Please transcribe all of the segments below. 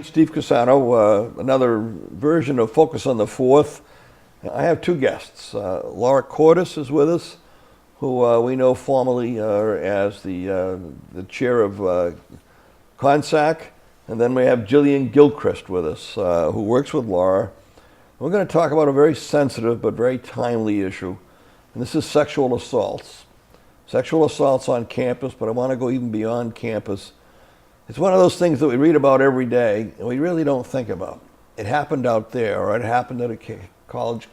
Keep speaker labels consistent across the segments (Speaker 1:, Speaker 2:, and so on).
Speaker 1: Steve Cassano, another version of Focus on the Fourth. I have two guests. Laura Cordes is with us, who we know formally as the chair of CONNSACS, and then we have Jillian Gilchrest with us, who works with Laura. We're going to talk about a very sensitive but very timely issue, and this is sexual assaults. Sexual assaults on campus, but I want to go even beyond campus. It's one of those things that we read about every day and we really don't think about. It happened out there, or it happened at a college,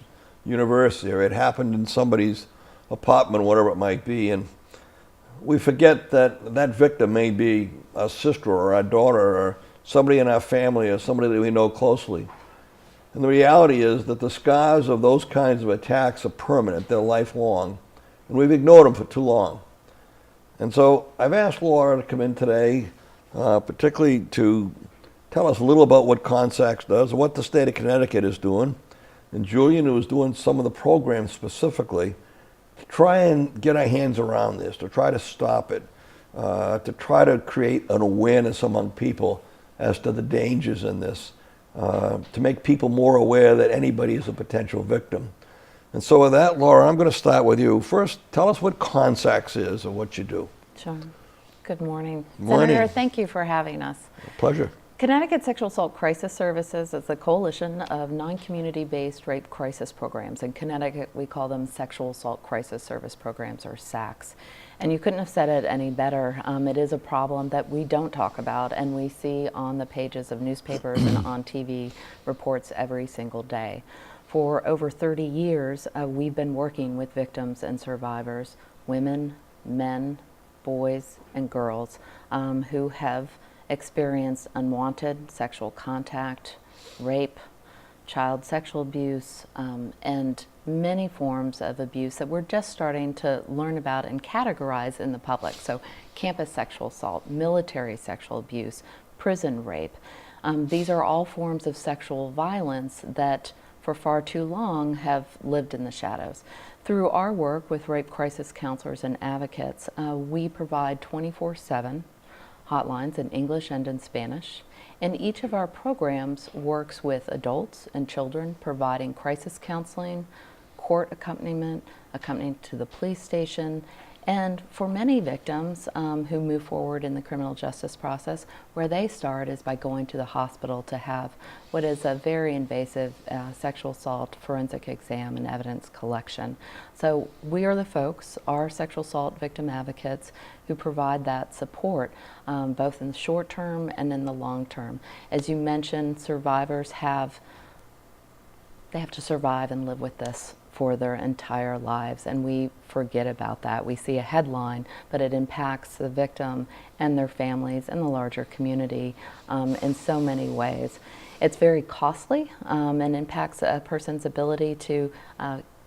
Speaker 1: university, or it happened in somebody's apartment, whatever it might be. And we forget that that victim may be a sister or a daughter or somebody in our family or somebody that we know closely. And the reality is that the scars of those kinds of attacks are permanent, they're lifelong, and we've ignored them for too long. And so I've asked Laura to come in today, particularly to tell us a little about what CONNSACS does and what the state of Connecticut is doing. And Julian, who is doing some of the programs specifically, to try and get our hands around this, to try to stop it, to try to create an awareness among people as to the dangers in this, to make people more aware that anybody is a potential victim. And so with that, Laura, I'm going to start with you. First, tell us what CONNSACS is and what you do.
Speaker 2: Sure. Good morning.
Speaker 1: Morning.
Speaker 2: Senator, thank you for having us.
Speaker 1: Pleasure.
Speaker 2: Connecticut Sexual Assault Crisis Services is a coalition of non-community-based rape crisis programs. In Connecticut, we call them Sexual Assault Crisis Service Programs, or SACS. And you couldn't have said it any better. It is a problem that we don't talk about, and we see on the pages of newspapers and on TV reports every single day. For over 30 years, we've been working with victims and survivors, women, men, boys and girls who have experienced unwanted sexual contact, rape, child sexual abuse, and many forms of abuse that we're just starting to learn about and categorize in the public. So campus sexual assault, military sexual abuse, prison rape. These are all forms of sexual violence that for far too long have lived in the shadows. Through our work with rape crisis counselors and advocates, we provide 24/7 hotlines in English and in Spanish. And each of our programs works with adults and children, providing crisis counseling, court accompaniment, accompanying to the police station, and for many victims who move forward in the criminal justice process, where they start is by going to the hospital to have what is a very invasive sexual assault forensic exam and evidence collection. So we are the folks, our sexual assault victim advocates, who provide that support both in the short term and in the long term. As you mentioned, survivors have to survive and live with this for their entire lives, and we forget about that. We see a headline, but it impacts the victim and their families and the larger community in so many ways. It's very costly and impacts a person's ability to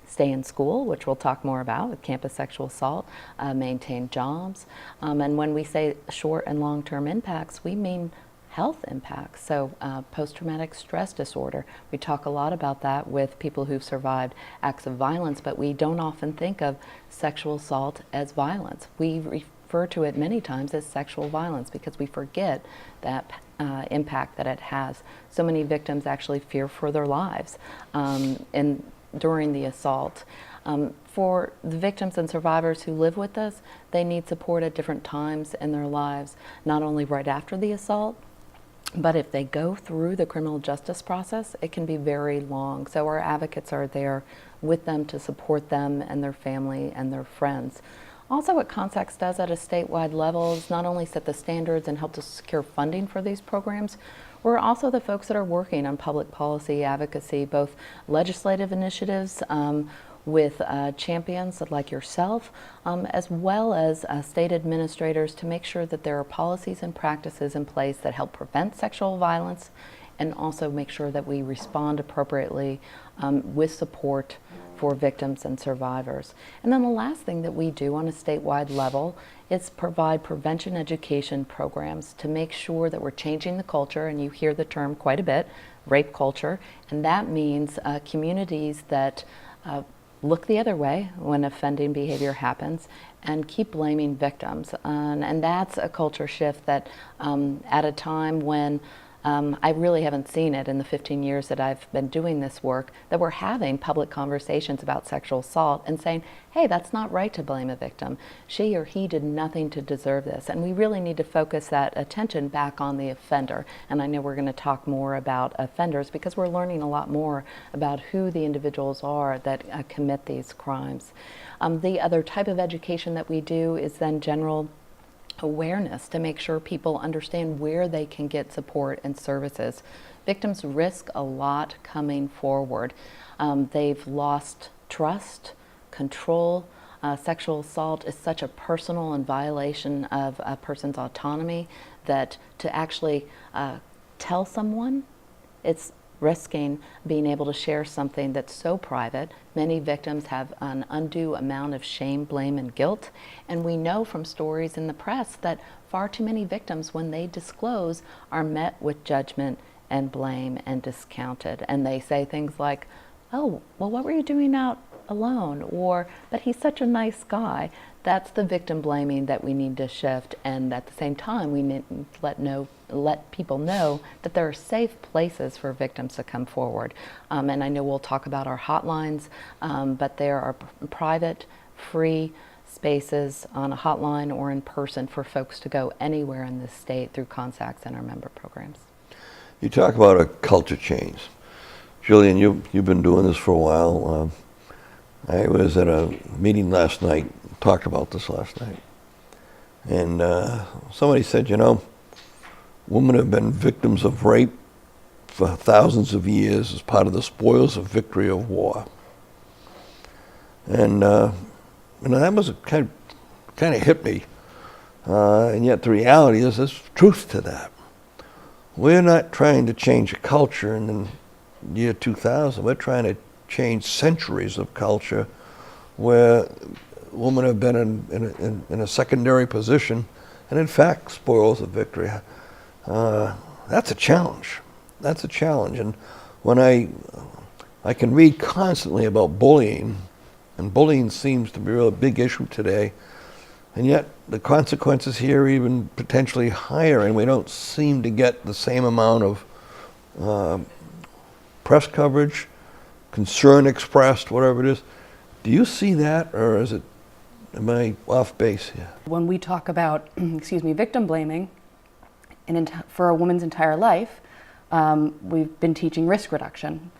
Speaker 2: stay in school, which we'll talk more about with campus sexual assault, maintain jobs, and when we say short and long-term impacts, we mean health impacts. So post-traumatic stress disorder, we talk a lot about that with people who've survived acts of violence, but we don't often think of sexual assault as violence. We refer to it many times as sexual violence because we forget that impact that it has. So many victims actually fear for their lives during the assault. For the victims and survivors who live with us, they need support at different times in their lives, not only right after the assault, but if they go through the criminal justice process, it can be very long. So our advocates are there with them to support them and their family and their friends. Also, what CONNSACS does at a statewide level is not only set the standards and help to secure funding for these programs, we're also the folks that are working on public policy advocacy, both legislative initiatives with champions like yourself, as well as state administrators to make sure that there are policies and practices in place that help prevent sexual violence and also make sure that we respond appropriately with support for victims and survivors. And then the last thing that we do on a statewide level is provide prevention education programs to make sure that we're changing the culture, and you hear the term quite a bit, rape culture, and that means communities that look the other way when offending behavior happens and keep blaming victims. And that's a culture shift that at a time when I really haven't seen it in the 15 years that I've been doing this work, that we're having public conversations about sexual assault and saying, hey, that's not right to blame a victim. She or he did nothing to deserve this. And we really need to focus that attention back on the offender. And I know we're going to talk more about offenders because we're learning a lot more about who the individuals are that commit these crimes. The other type of education that we do is then general awareness to make sure people understand where they can get support and services. Victims risk a lot coming forward. They've lost trust, control. Sexual assault is such a personal and violation of a person's autonomy that to actually tell someone, it's risking being able to share something that's so private. Many victims have an undue amount of shame, blame, and guilt. And we know from stories in the press that far too many victims, when they disclose, are met with judgment and blame and discounted. And they say things like, oh, well, what were you doing out alone? Or, but he's such a nice guy. That's the victim blaming that we need to shift. And at the same time, we need to let people know that there are safe places for victims to come forward. And I know we'll talk about our hotlines, but there are private, free spaces on a hotline or in person for folks to go anywhere in this state through CONNSACS and our member programs.
Speaker 1: You talk about a culture change. Jillian, you've been doing this for a while. I was at a meeting last night, talked about this last night, and somebody said, you know, women have been victims of rape for thousands of years as part of the spoils of victory of war. And that was kind of hit me. And yet the reality is there's truth to that. We're not trying to change a culture in the year 2000. We're trying to change centuries of culture where women have been in a secondary position and in fact spoils of victory. That's a challenge. That's a challenge. And when I can read constantly about bullying, and bullying seems to be a real big issue today, and yet the consequences here are even potentially higher, and we don't seem to get the same amount of press coverage, concern expressed, whatever it is. Do you see that, or am I off base here?
Speaker 3: When we talk about, victim blaming, for a woman's entire life, we've been teaching risk reduction.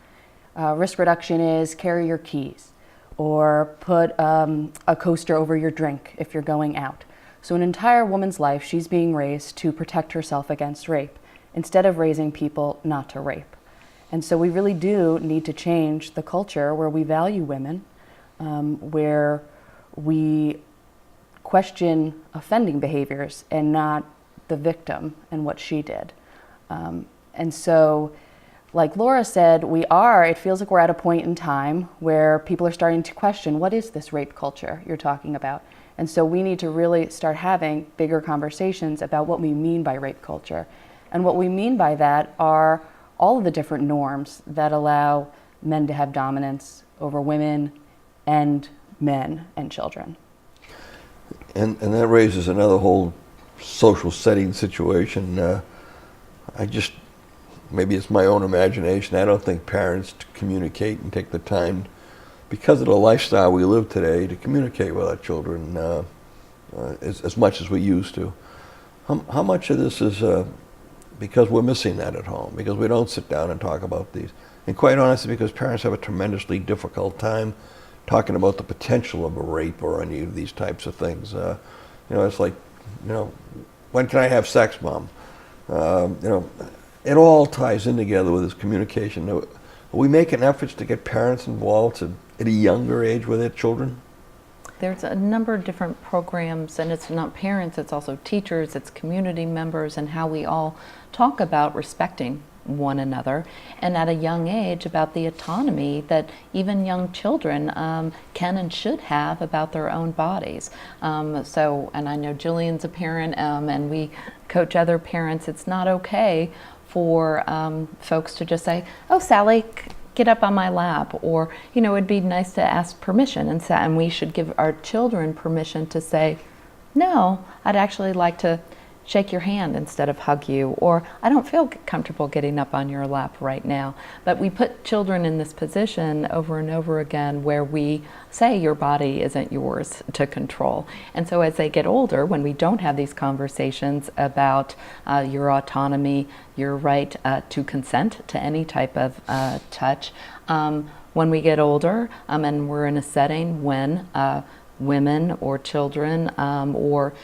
Speaker 3: Risk reduction is carry your keys, or put a coaster over your drink if you're going out. So an entire woman's life, she's being raised to protect herself against rape, instead of raising people not to rape. And so we really do need to change the culture where we value women, where we question offending behaviors and not the victim and what she did. And so, like Laura said, it feels like we're at a point in time where people are starting to question, what is this rape culture you're talking about? And so we need to really start having bigger conversations about what we mean by rape culture. And what we mean by that are all of the different norms that allow men to have dominance over women and men and children.
Speaker 1: And that raises another whole social setting situation. Maybe it's my own imagination. I don't think parents communicate and take the time, because of the lifestyle we live today, to communicate with our children as much as we used to. How much of this is because we're missing that at home, because we don't sit down and talk about these? And quite honestly, because parents have a tremendously difficult time talking about the potential of a rape or any of these types of things. It's like, when can I have sex, Mom? It all ties in together with this communication. Are we making efforts to get parents involved at a younger age with their children?
Speaker 2: There's a number of different programs, and it's not parents, it's also teachers, it's community members, and how we all talk about respecting one another, and at a young age about the autonomy that even young children can and should have about their own bodies. And I know Jillian's a parent, and we coach other parents. It's not okay for folks to just say, oh, Sally, get up on my lap, or it'd be nice to ask permission, and we should give our children permission to say, no, I'd actually like to shake your hand instead of hug you, or I don't feel comfortable getting up on your lap right now. But we put children in this position over and over again where we say your body isn't yours to control. And so as they get older, when we don't have these conversations about your autonomy, your right to consent to any type of touch, when we get older and we're in a setting when women or children or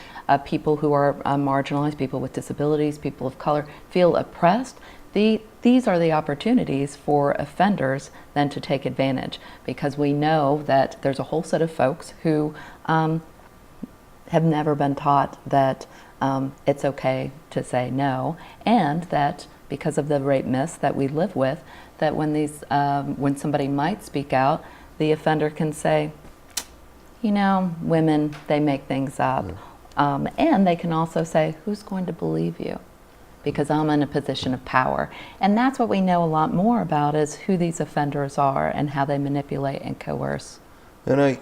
Speaker 2: people who are marginalized, people with disabilities, people of color, feel oppressed, these are the opportunities for offenders then to take advantage, because we know that there's a whole set of folks who have never been taught that it's okay to say no, and that because of the rape myths that we live with, that when somebody might speak out, the offender can say, you know, women, they make things up. And they can also say, who's going to believe you? Because I'm in a position of power. And that's what we know a lot more about, is who these offenders are and how they manipulate and coerce.
Speaker 1: And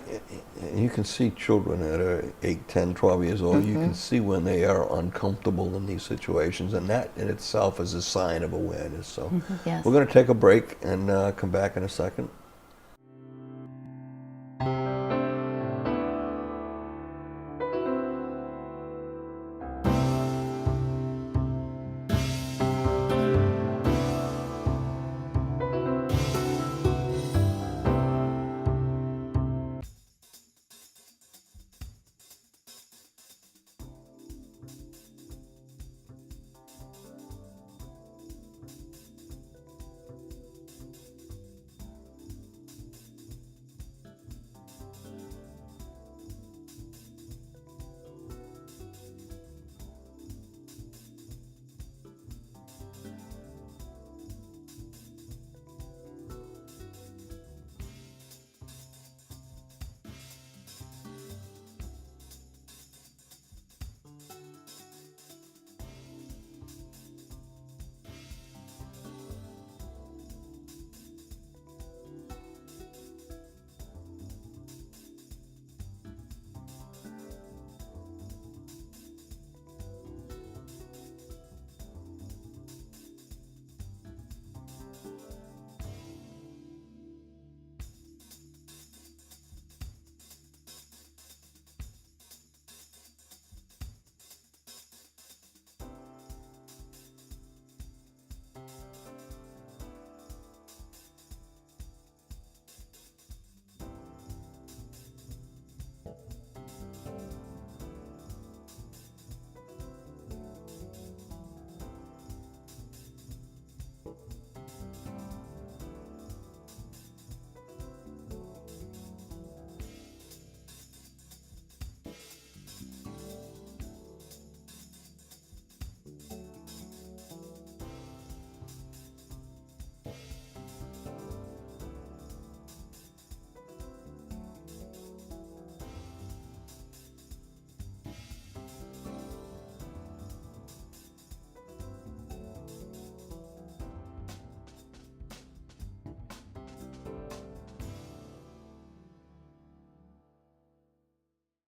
Speaker 1: you can see children that are 8, 10, 12 years old, you can see when they are uncomfortable in these situations, and that in itself is a sign of awareness. So
Speaker 2: Yes.
Speaker 1: we're going to take a break and come back in a second.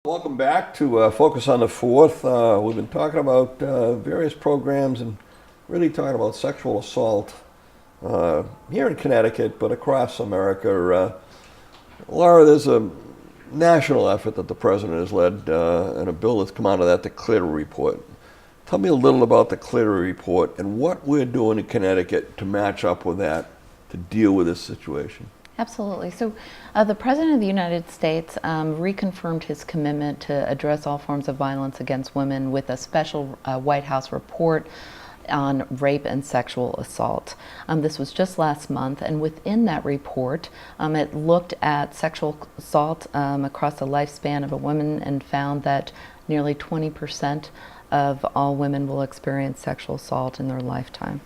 Speaker 1: Welcome back to Focus on the Fourth. We've been talking about various programs and really talking about sexual assault here in Connecticut, but across America. Laura, there's a national effort that the president has led, and a bill that's come out of that, the Clery Report. Tell me a little about the Clery Report and what we're doing in Connecticut to match up with that, to deal with this situation.
Speaker 2: Absolutely. So the President of the United States reconfirmed his commitment to address all forms of violence against women with a special White House report on rape and sexual assault. This was just last month, and within that report, it looked at sexual assault across the lifespan of a woman and found that nearly 20% of all women will experience sexual assault in their lifetime.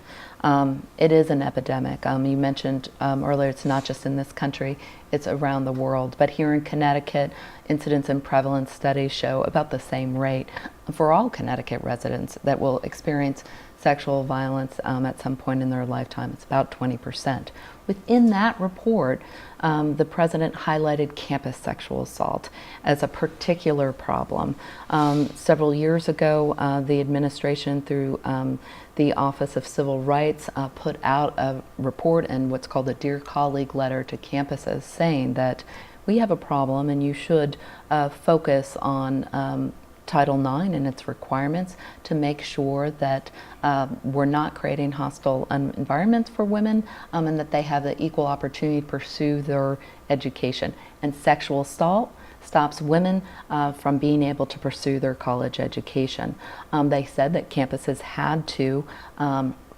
Speaker 2: It is an epidemic. You mentioned earlier, it's not just in this country, it's around the world. But here in Connecticut, incidence and prevalence studies show about the same rate for all Connecticut residents that will experience sexual violence at some point in their lifetime. It's about 20%. Within that report, the president highlighted campus sexual assault as a particular problem. Several years ago, the administration, through the Office of Civil Rights, put out a report and what's called a Dear Colleague letter to campuses saying that we have a problem and you should focus on Title IX and its requirements to make sure that we're not creating hostile environments for women and that they have the equal opportunity to pursue their education. And sexual assault stops women from being able to pursue their college education. They said that campuses had to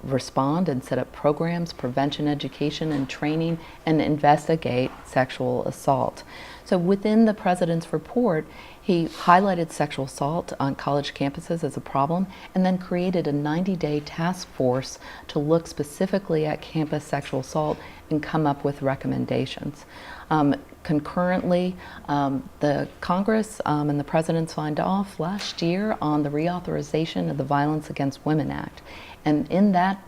Speaker 2: respond and set up programs, prevention education and training, and investigate sexual assault. So within the president's report, he highlighted sexual assault on college campuses as a problem and then created a 90-day task force to look specifically at campus sexual assault and come up with recommendations. Concurrently, the Congress and the President signed off last year on the reauthorization of the Violence Against Women Act. And in that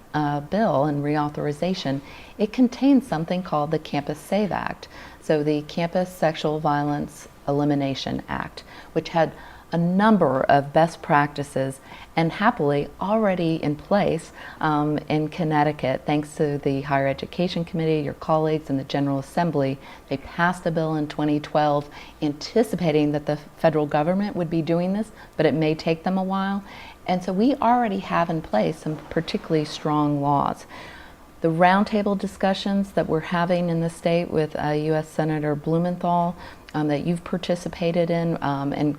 Speaker 2: bill and reauthorization, it contains something called the Campus Save Act. So the Campus Sexual Violence Elimination Act, which had a number of best practices and happily already in place in Connecticut, thanks to the Higher Education Committee, your colleagues in the General Assembly. They passed a bill in 2012 anticipating that the federal government would be doing this, but it may take them a while. And so we already have in place some particularly strong laws. The roundtable discussions that we're having in the state with U.S. Senator Blumenthal that you've participated in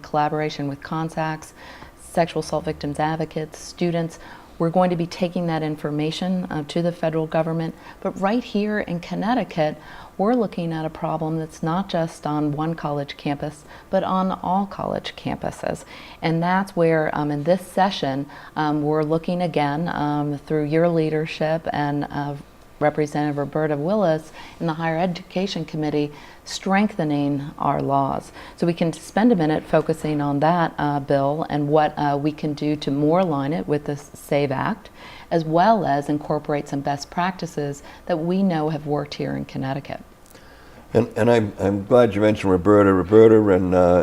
Speaker 2: collaboration with CONNSACS, sexual assault victims advocates, students, we're going to be taking that information to the federal government. But right here in Connecticut, we're looking at a problem that's not just on one college campus, but on all college campuses. And that's where in this session, we're looking again through your leadership and Representative Roberta Willis in the Higher Education Committee, strengthening our laws. So we can spend a minute focusing on that bill and what we can do to more align it with the SAVE Act, as well as incorporate some best practices that we know have worked here in Connecticut.
Speaker 1: And I'm glad you mentioned Roberta. Roberta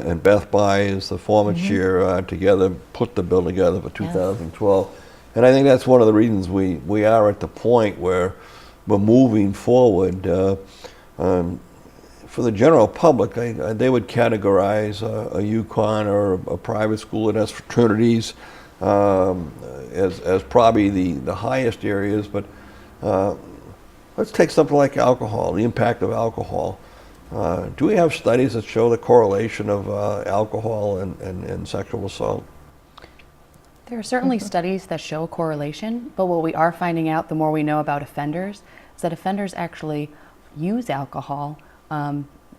Speaker 1: and Beth Byers, the former chair, together put the bill together for 2012. And I think that's one of the reasons we are at the point where we're moving forward. For the general public, they would categorize a UConn or a private school that has fraternities as probably the highest areas. But let's take something like alcohol, the impact of alcohol. Do we have studies that show the correlation of alcohol and sexual assault?
Speaker 3: There are certainly studies that show a correlation, but what we are finding out the more we know about offenders is that offenders actually use alcohol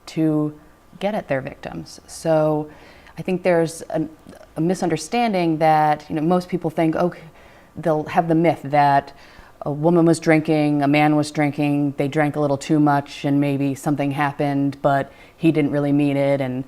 Speaker 3: to get at their victims. So I think there's a misunderstanding that most people think, okay, they'll have the myth that a woman was drinking, a man was drinking, they drank a little too much and maybe something happened, but he didn't really mean it, and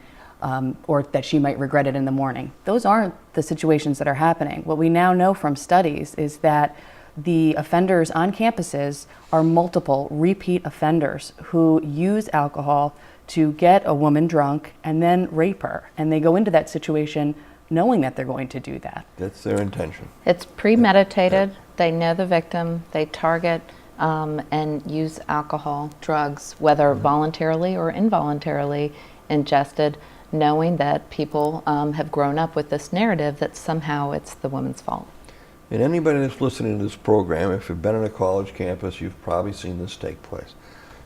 Speaker 3: or that she might regret it in the morning. Those aren't the situations that are happening. What we now know from studies is that the offenders on campuses are multiple repeat offenders who use alcohol to get a woman drunk and then rape her. And they go into that situation knowing that they're going to do that.
Speaker 1: That's their intention.
Speaker 2: It's premeditated. They know the victim. They target and use alcohol, drugs, whether voluntarily or involuntarily ingested, knowing that people have grown up with this narrative that somehow it's the woman's fault.
Speaker 1: And anybody that's listening to this program, if you've been on a college campus, you've probably seen this take place.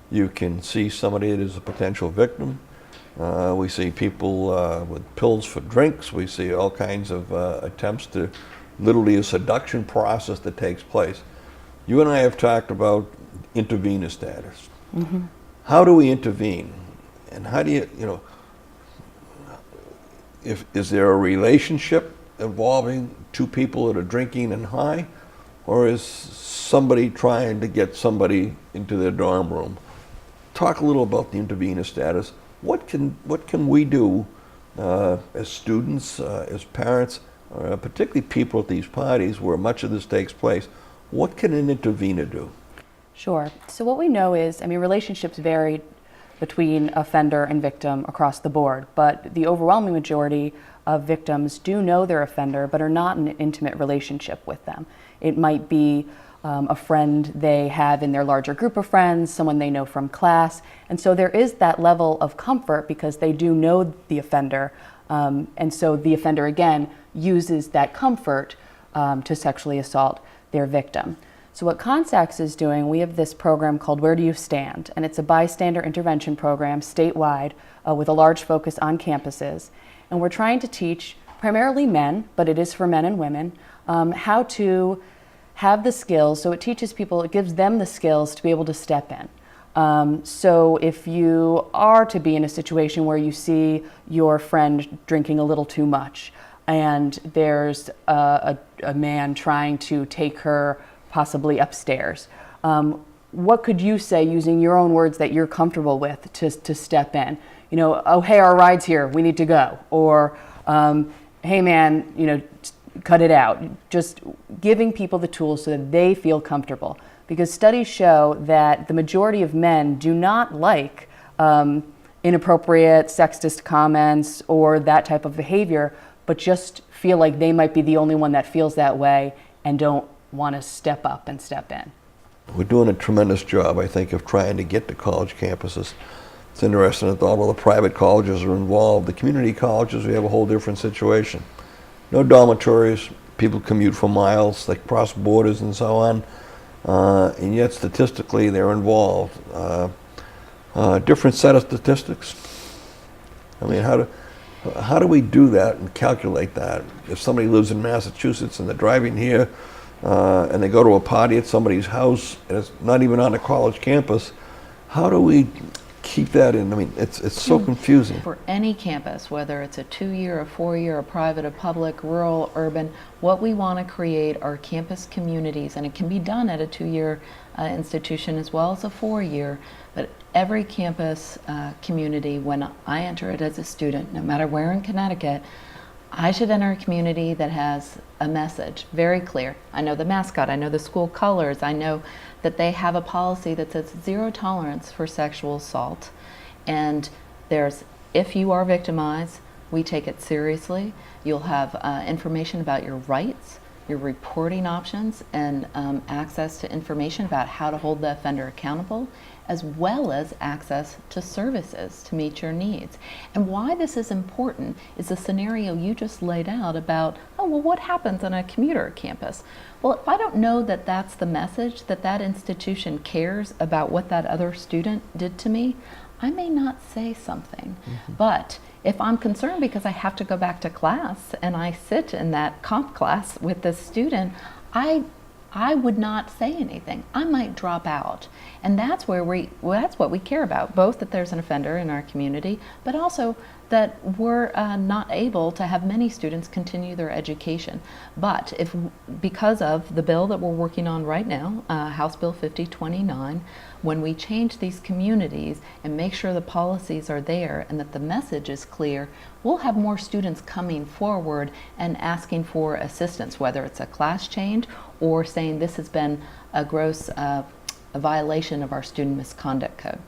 Speaker 1: You can see somebody that is a potential victim. We see people with pills for drinks. We see all kinds of attempts to, literally a seduction process that takes place. You and I have talked about intervener status. How do we intervene? And how do you, is there a relationship involving two people that are drinking and high, or is somebody trying to get somebody into their dorm room? Talk a little about the intervener status. What can we do as students, as parents? particularly people at these parties where much of this takes place, what can an intervener do?
Speaker 3: Sure. So what we know is, I mean, relationships vary between offender and victim across the board, but the overwhelming majority of victims do know their offender but are not in an intimate relationship with them. It might be a friend they have in their larger group of friends, someone they know from class, and so there is that level of comfort because they do know the offender, and so the offender again uses that comfort to sexually assault their victim. So what CONNSACS is doing, we have this program called Where Do You Stand? And it's a bystander intervention program statewide with a large focus on campuses. And we're trying to teach primarily men, but it is for men and women, how to have the skills. So it teaches people, it gives them the skills to be able to step in. So if you are to be in a situation where you see your friend drinking a little too much and there's a man trying to take her possibly upstairs, what could you say using your own words that you're comfortable with to step in? You know, oh, hey, our ride's here, we need to go. Or, hey man, you know, cut it out. Just giving people the tools so that they feel comfortable. Because studies show that the majority of men do not like inappropriate sexist comments or that type of behavior, but just feel like they might be the only one that feels that way and don't want to step up and step in.
Speaker 1: We're doing a tremendous job, I think, of trying to get to college campuses. It's interesting that all the private colleges are involved. The community colleges, we have a whole different situation. No dormitories, people commute for miles, they cross borders and so on, and yet statistically they're involved. Different set of statistics. I mean, how do we do that and calculate that? If somebody lives in Massachusetts and they're driving here, and they go to a party at somebody's house and it's not even on a college campus, how do we keep that in? I mean, it's so confusing.
Speaker 2: For any campus, whether it's a 2-year, a 4-year, a private, a public, rural, urban, what we want to create are campus communities, and it can be done at a 2-year institution as well as a 4-year, but every campus community, when I enter it as a student, no matter where in Connecticut, I should enter a community that has a message, very clear. I know the mascot, I know the school colors, I know that they have a policy that says 0 tolerance for sexual assault. And there's, if you are victimized, we take it seriously. You'll have information about your rights, your reporting options, and access to information about how to hold the offender accountable, as well as access to services to meet your needs. And why this is important is the scenario you just laid out about, oh, well, what happens on a commuter campus? Well, if I don't know that that's the message, that that institution cares about what that other student did to me, I may not say something. But if I'm concerned because I have to go back to class and I sit in that comp class with this student, I would not say anything. I might drop out. And that's where that's what we care about, both that there's an offender in our community, but also that we're not able to have many students continue their education. But because of the bill that we're working on right now, House Bill 5029, when we change these communities and make sure the policies are there and that the message is clear, we'll have more students coming forward and asking for assistance, whether it's a class change or saying this has been a gross a violation of our student misconduct code.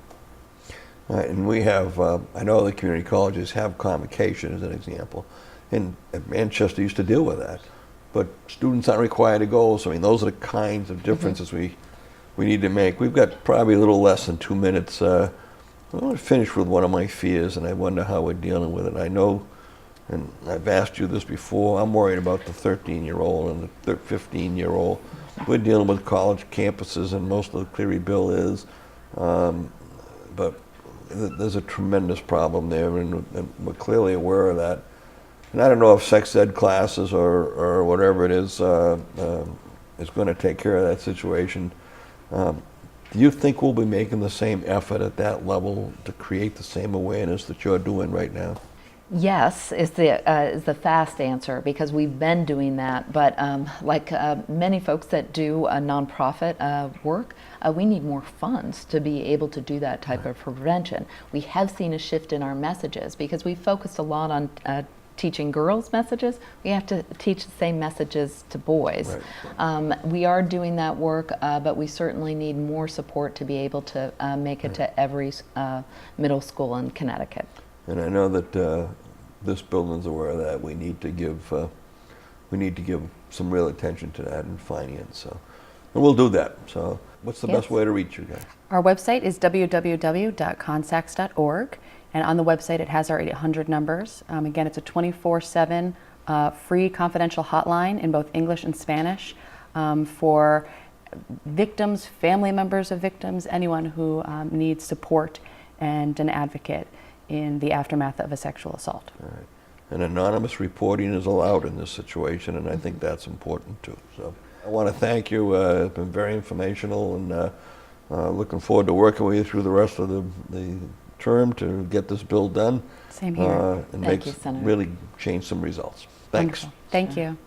Speaker 1: And we have, I know the community colleges have convocation as an example, and Manchester used to deal with that. But students aren't required to go, so I mean, those are the kinds of differences we need to make. We've got probably a little less than 2 minutes. I want to finish with one of my fears, and I wonder how we're dealing with it. I know, and I've asked you this before, I'm worried about the 13-year-old and the 15-year-old. We're dealing with college campuses, and most of the Cleary bill is, but there's a tremendous problem there, and we're clearly aware of that. And I don't know if sex ed classes or whatever it is going to take care of that situation. Do you think we'll be making the same effort at that level to create the same awareness that you're doing right now?
Speaker 2: Yes, is the fast answer, because we've been doing that. But like many folks that do nonprofit work, we need more funds to be able to do that type of prevention. We have seen a shift in our messages because we focused a lot on teaching girls messages, we have to teach the same messages to boys.
Speaker 1: Right.
Speaker 2: We are doing that work, but we certainly need more support to be able to make it to every middle school in Connecticut.
Speaker 1: And I know that this building's aware of that. We need to give some real attention to that in finance. So, and we'll do that. So, what's the best way to reach you guys?
Speaker 3: Our website is www.consacs.org, and on the website it has our 800 numbers. Again, it's a 24/7 free confidential hotline in both English and Spanish for victims, family members of victims, anyone who needs support and an advocate in the aftermath of a sexual assault.
Speaker 1: All right. And anonymous reporting is allowed in this situation, and I think that's important too. So I want to thank you. It's been very informational, and looking forward to working with you through the rest of the term to get this bill done.
Speaker 3: Same here.
Speaker 1: And
Speaker 2: Thank you, Senator.
Speaker 1: really change some results. Thanks.
Speaker 3: Wonderful. Thank you.